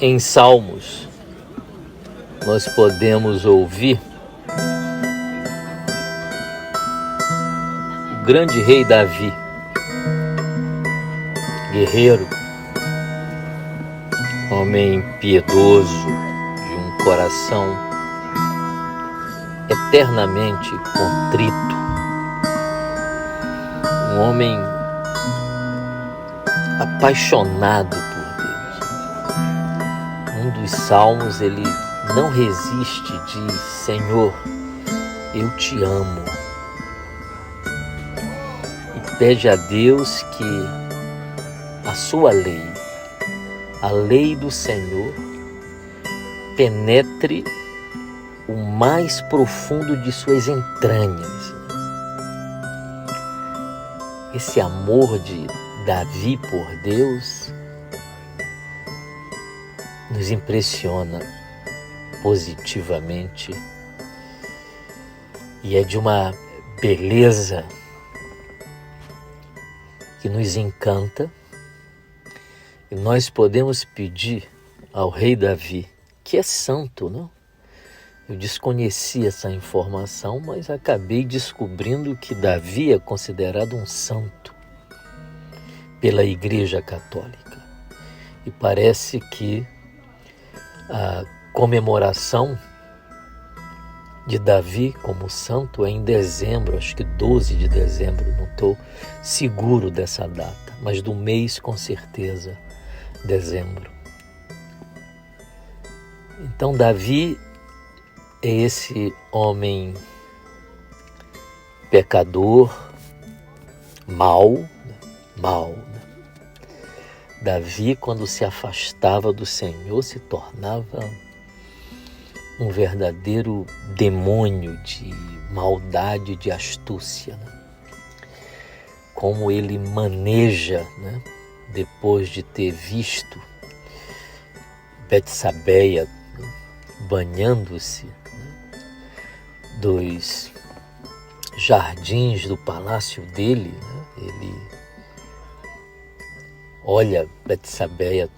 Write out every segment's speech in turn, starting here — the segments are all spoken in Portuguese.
Em Salmos, nós podemos ouvir o grande rei Davi, guerreiro, homem piedoso, de um coração eternamente contrito, um homem apaixonado por Deus. Um dos salmos, ele não resiste, diz: Senhor, eu te amo. E pede a Deus que a sua lei, a lei do Senhor, penetre o mais profundo de suas entranhas. Esse amor de Davi por Deus nos impressiona positivamente e é de uma beleza que nos encanta, e nós podemos pedir ao rei Davi, que é santo, não? Eu desconheci essa informação, mas acabei descobrindo que Davi é considerado um santo pela Igreja Católica. E parece que a comemoração de Davi como santo é em dezembro, acho que 12 de dezembro, não estou seguro dessa data, mas do mês com certeza, dezembro. Então Davi é esse homem pecador, mau. Davi, quando se afastava do Senhor, se tornava um verdadeiro demônio de maldade, de astúcia. Como ele maneja, depois de ter visto Betsabeia banhando-se dos jardins do palácio dele, ele olha Betsabeia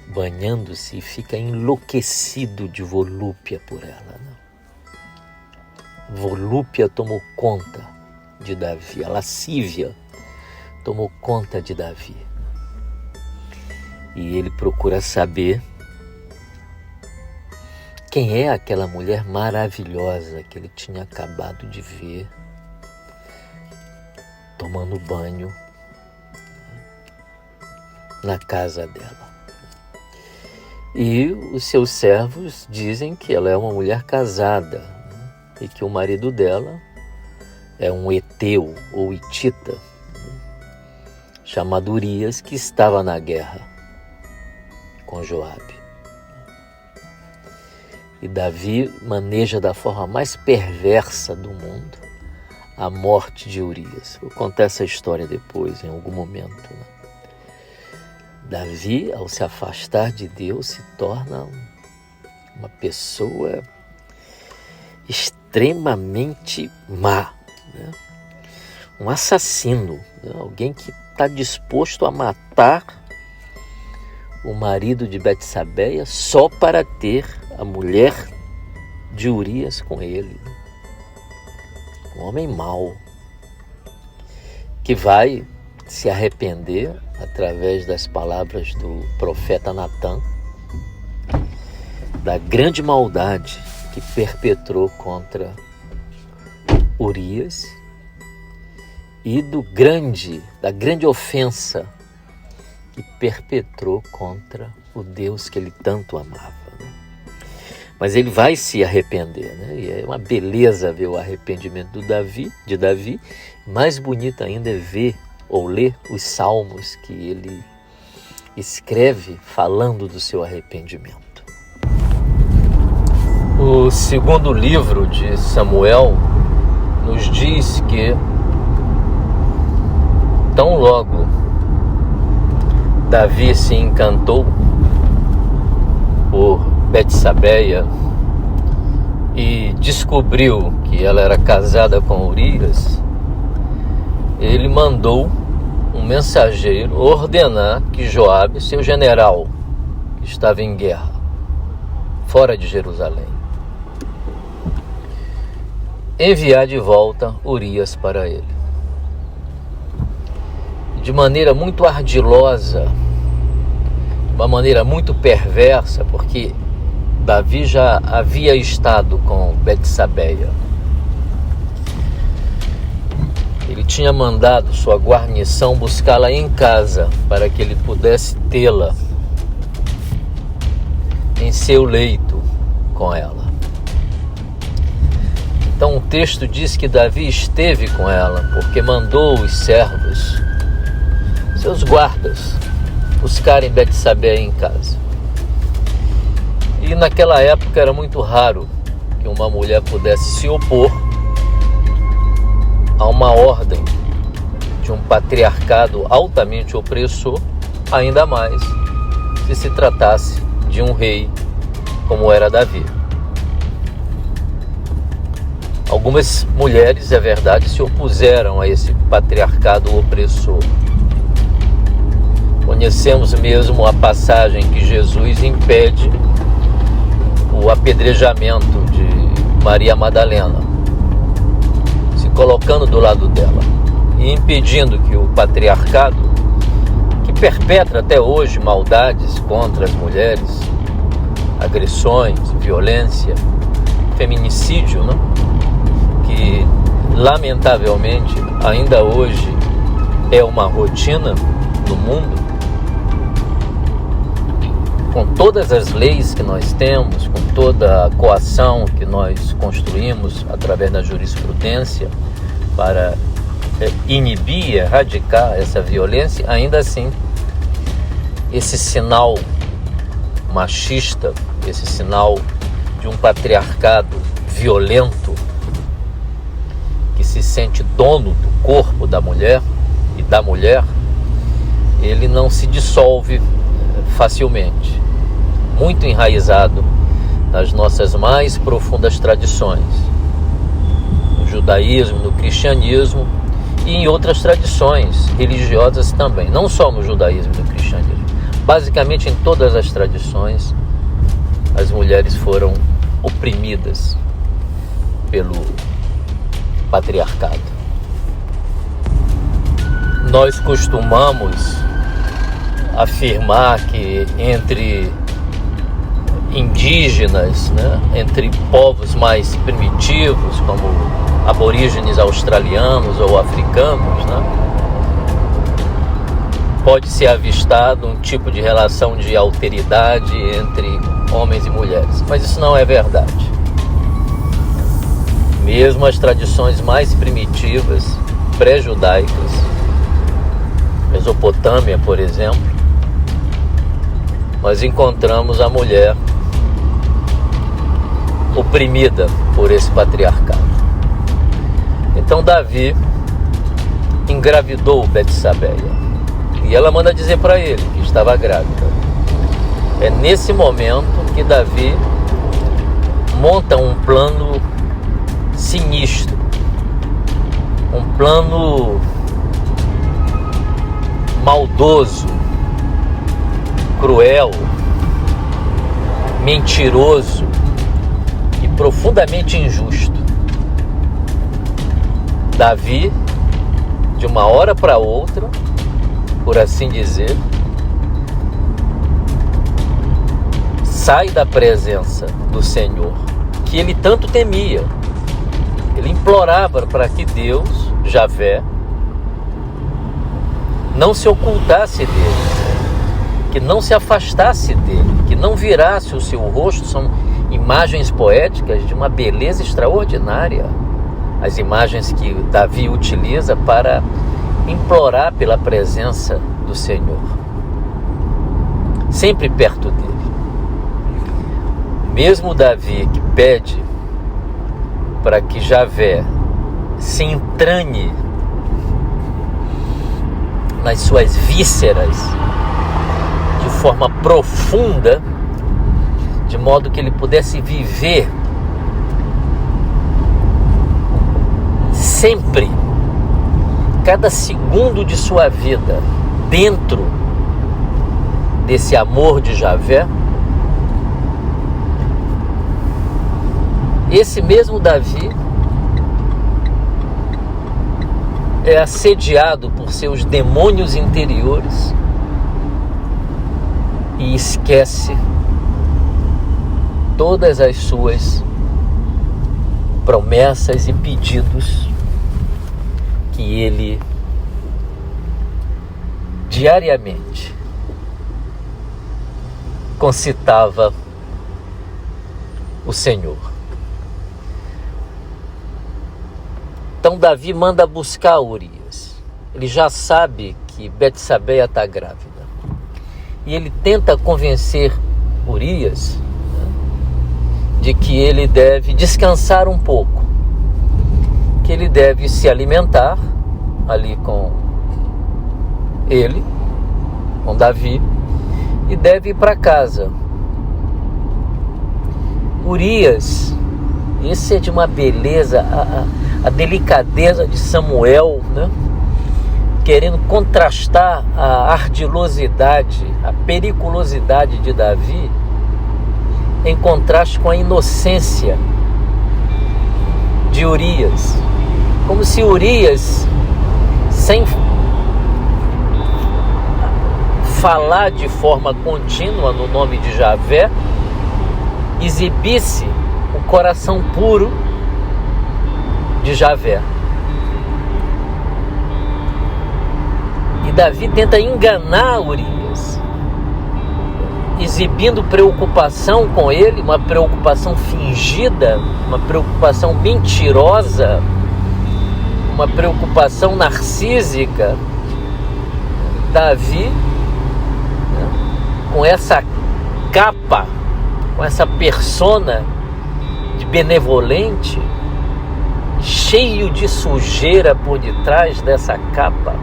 banhando-se e fica enlouquecido de volúpia por ela. Volúpia tomou conta de Davi, a lascívia tomou conta de Davi. E ele procura saber quem é aquela mulher maravilhosa que ele tinha acabado de ver tomando banho na casa dela. E os seus servos dizem que ela é uma mulher casada, e que o marido dela é um Eteu ou Hitita, chamado Urias, que estava na guerra com Joabe. E Davi maneja da forma mais perversa do mundo a morte de Urias. Vou contar essa história depois, em algum momento. Davi, ao se afastar de Deus, se torna uma pessoa extremamente má, um assassino, alguém que está disposto a matar o marido de Betsabeia só para ter a mulher de Urias com ele. Um homem mau, que vai se arrepender através das palavras do profeta Natã, da grande maldade que perpetrou contra Urias e da grande ofensa que perpetrou contra o Deus que ele tanto amava. Mas ele vai se arrepender, E é uma beleza ver o arrependimento de Davi. Mais bonito ainda é ver ou ler os salmos que ele escreve falando do seu arrependimento. O segundo livro de Samuel nos diz que tão logo Davi se encantou por Betsabeia e descobriu que ela era casada com Urias, ele mandou um mensageiro ordenar que Joabe, seu general, estava em guerra, fora de Jerusalém, enviar de volta Urias para ele. De maneira muito ardilosa, de uma maneira muito perversa, porque Davi já havia estado com Betsabeia. Ele tinha mandado sua guarnição buscá-la em casa para que ele pudesse tê-la em seu leito com ela. Então o texto diz que Davi esteve com ela, porque mandou os servos, seus guardas, buscarem Betsabeia em casa. E naquela época era muito raro que uma mulher pudesse se opor a uma ordem de um patriarcado altamente opressor, ainda mais se tratasse de um rei como era Davi. Algumas mulheres, é verdade, se opuseram a esse patriarcado opressor. Conhecemos mesmo a passagem que Jesus impede o apedrejamento de Maria Madalena, se colocando do lado dela e impedindo que o patriarcado, que perpetra até hoje maldades contra as mulheres, agressões, violência, feminicídio, né? Que lamentavelmente ainda hoje é uma rotina no mundo, com todas as leis que nós temos, com toda a coação que nós construímos através da jurisprudência para inibir, erradicar essa violência, ainda assim, esse sinal machista, esse sinal de um patriarcado violento, que se sente dono do corpo da mulher e da mulher, ele não se dissolve facilmente, muito enraizado nas nossas mais profundas tradições, no judaísmo, no cristianismo e em outras tradições religiosas também, não só no judaísmo e no cristianismo. Basicamente em todas as tradições as mulheres foram oprimidas pelo patriarcado. Nós costumamos afirmar que entre indígenas, né, entre povos mais primitivos, como aborígenes australianos ou africanos, né, pode ser avistado um tipo de relação de alteridade entre homens e mulheres, mas isso não é verdade. Mesmo as tradições mais primitivas, pré-judaicas, Mesopotâmia, por exemplo, nós encontramos a mulher oprimida por esse patriarcado. Então Davi engravidou Betsabeia e ela manda dizer para ele que estava grávida. É nesse momento que Davi monta um plano sinistro, um plano maldoso, cruel, mentiroso e profundamente injusto. Davi, de uma hora para outra, por assim dizer, sai da presença do Senhor, que ele tanto temia. Ele implorava para que Deus, Javé, não se ocultasse dele, que não se afastasse dele, que não virasse o seu rosto. São imagens poéticas de uma beleza extraordinária, as imagens que Davi utiliza para implorar pela presença do Senhor, sempre perto dele. Mesmo Davi, que pede para que Javé se entranhe nas suas vísceras de forma profunda, de modo que ele pudesse viver sempre, cada segundo de sua vida, dentro desse amor de Javé, esse mesmo Davi é assediado por seus demônios interiores e esquece todas as suas promessas e pedidos que ele diariamente concitava o Senhor. Então Davi manda buscar Urias. Ele já sabe que Betsabeia está grávida. E ele tenta convencer Urias, né, de que ele deve descansar um pouco, que ele deve se alimentar ali com ele, com Davi, e deve ir para casa. Urias, esse é de uma beleza, a delicadeza de Samuel, né? Querendo contrastar a ardilosidade, a periculosidade de Davi, em contraste com a inocência de Urias. Como se Urias, sem falar de forma contínua no nome de Javé, exibisse o coração puro de Javé. E Davi tenta enganar Urias, exibindo preocupação com ele, uma preocupação fingida, uma preocupação mentirosa, uma preocupação narcísica. Davi, né, com essa capa, com essa persona de benevolente, cheio de sujeira por detrás dessa capa,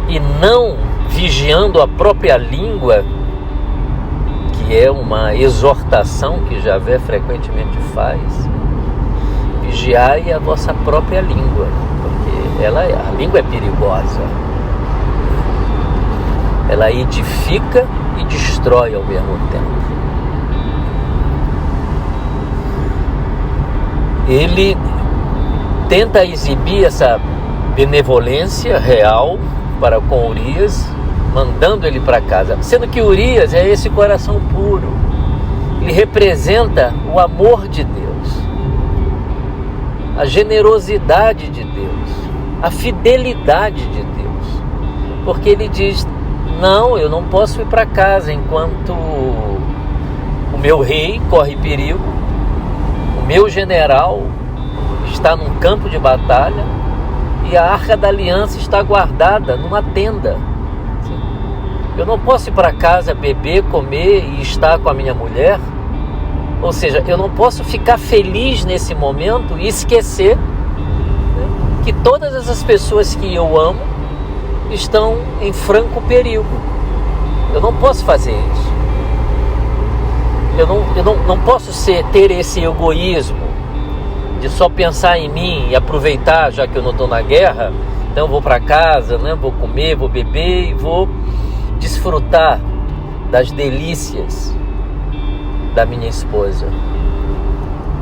e não vigiando a própria língua, que é uma exortação que Javé frequentemente faz. Vigiai a vossa própria língua, porque a língua é perigosa. Ela edifica e destrói ao mesmo tempo. Ele tenta exibir essa benevolência real para com Urias, mandando ele para casa, sendo que Urias é esse coração puro. Ele representa o amor de Deus, a generosidade de Deus, a fidelidade de Deus, porque ele diz: não, eu não posso ir para casa enquanto o meu rei corre perigo, o meu general está num campo de batalha e a Arca da Aliança está guardada numa tenda. Eu não posso ir para casa beber, comer e estar com a minha mulher. Ou seja, eu não posso ficar feliz nesse momento e esquecer, né, que todas essas pessoas que eu amo estão em franco perigo. Eu não posso fazer isso. Eu não posso ter esse egoísmo de só pensar em mim e aproveitar, já que eu não estou na guerra, então eu vou para casa, né, vou comer, vou beber e vou desfrutar das delícias da minha esposa.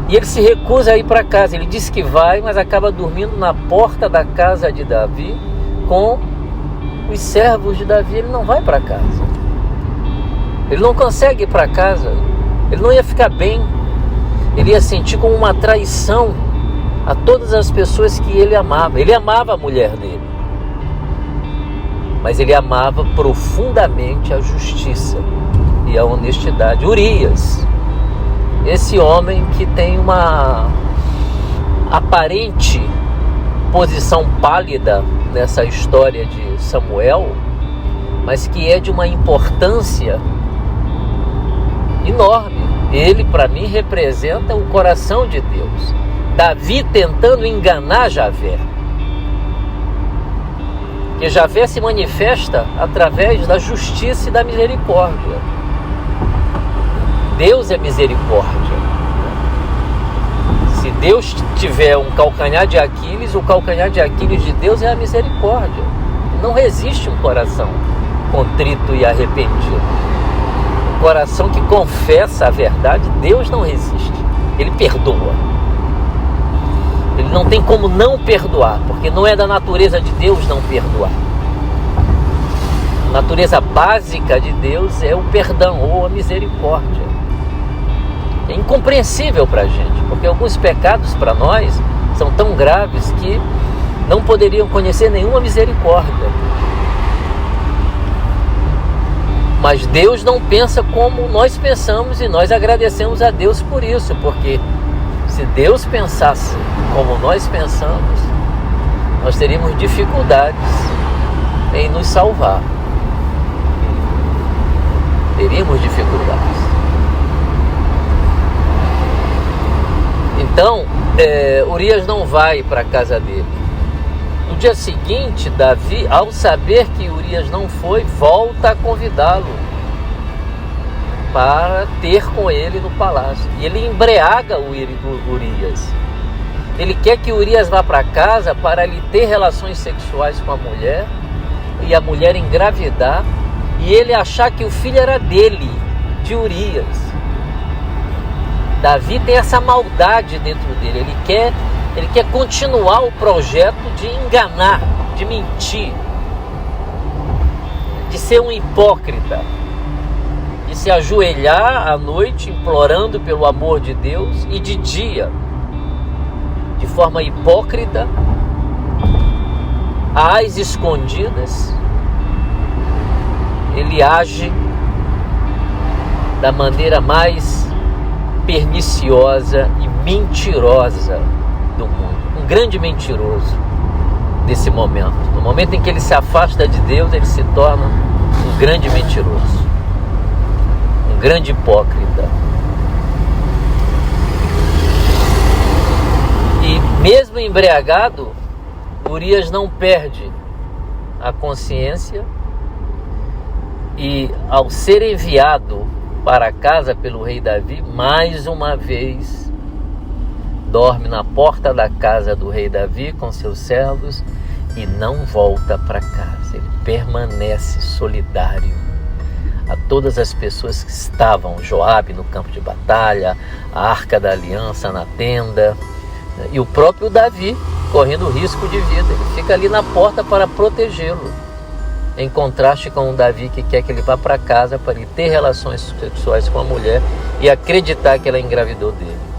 E ele se recusa a ir para casa. Ele diz que vai, mas acaba dormindo na porta da casa de Davi com os servos de Davi. Ele não vai para casa. Ele não consegue ir para casa. Ele não ia ficar bem. Ele ia sentir como uma traição a todas as pessoas que ele amava. Ele amava a mulher dele, mas ele amava profundamente a justiça e a honestidade. Urias, esse homem que tem uma aparente posição pálida nessa história de Samuel, mas que é de uma importância enorme. Ele, para mim, representa o coração de Deus. Davi tentando enganar Javé. Porque Javé se manifesta através da justiça e da misericórdia. Deus é misericórdia. Se Deus tiver um calcanhar de Aquiles, o calcanhar de Aquiles de Deus é a misericórdia. não resiste um coração contrito e arrependido. Um coração que confessa a verdade, Deus não resiste. Ele perdoa. Ele não tem como não perdoar, porque não é da natureza de Deus não perdoar. A natureza básica de Deus é o perdão ou a misericórdia. É incompreensível para a gente, porque alguns pecados para nós são tão graves que não poderiam conhecer nenhuma misericórdia. Mas Deus não pensa como nós pensamos e nós agradecemos a Deus por isso, porque se Deus pensasse como nós pensamos, nós teríamos dificuldades em nos salvar. Teríamos dificuldades. Então, Urias não vai para a casa dele. No dia seguinte, Davi, ao saber que Urias não foi, volta a convidá-lo para ter com ele no palácio. E ele embriaga o Urias. Ele quer que Urias vá para casa para lhe ter relações sexuais com a mulher, e a mulher engravidar, e ele achar que o filho era dele, de Urias. Davi tem essa maldade dentro dele. Ele quer continuar o projeto de enganar, de mentir, de ser um hipócrita, de se ajoelhar à noite implorando pelo amor de Deus, e de dia, de forma hipócrita, às escondidas, ele age da maneira mais perniciosa e mentirosa do mundo. Um grande mentiroso desse momento. No momento em que ele se afasta de Deus, ele se torna um grande mentiroso, um grande hipócrita. E mesmo embriagado, Urias não perde a consciência, e ao ser enviado para casa pelo rei Davi, mais uma vez dorme na porta da casa do rei Davi com seus servos e não volta para casa. Ele permanece solidário a todas as pessoas que estavam, Joabe no campo de batalha, a Arca da Aliança na tenda, e o próprio Davi correndo risco de vida. Ele fica ali na porta para protegê-lo, em contraste com o Davi, que quer que ele vá para casa para ele ter relações sexuais com a mulher e acreditar que ela engravidou dele.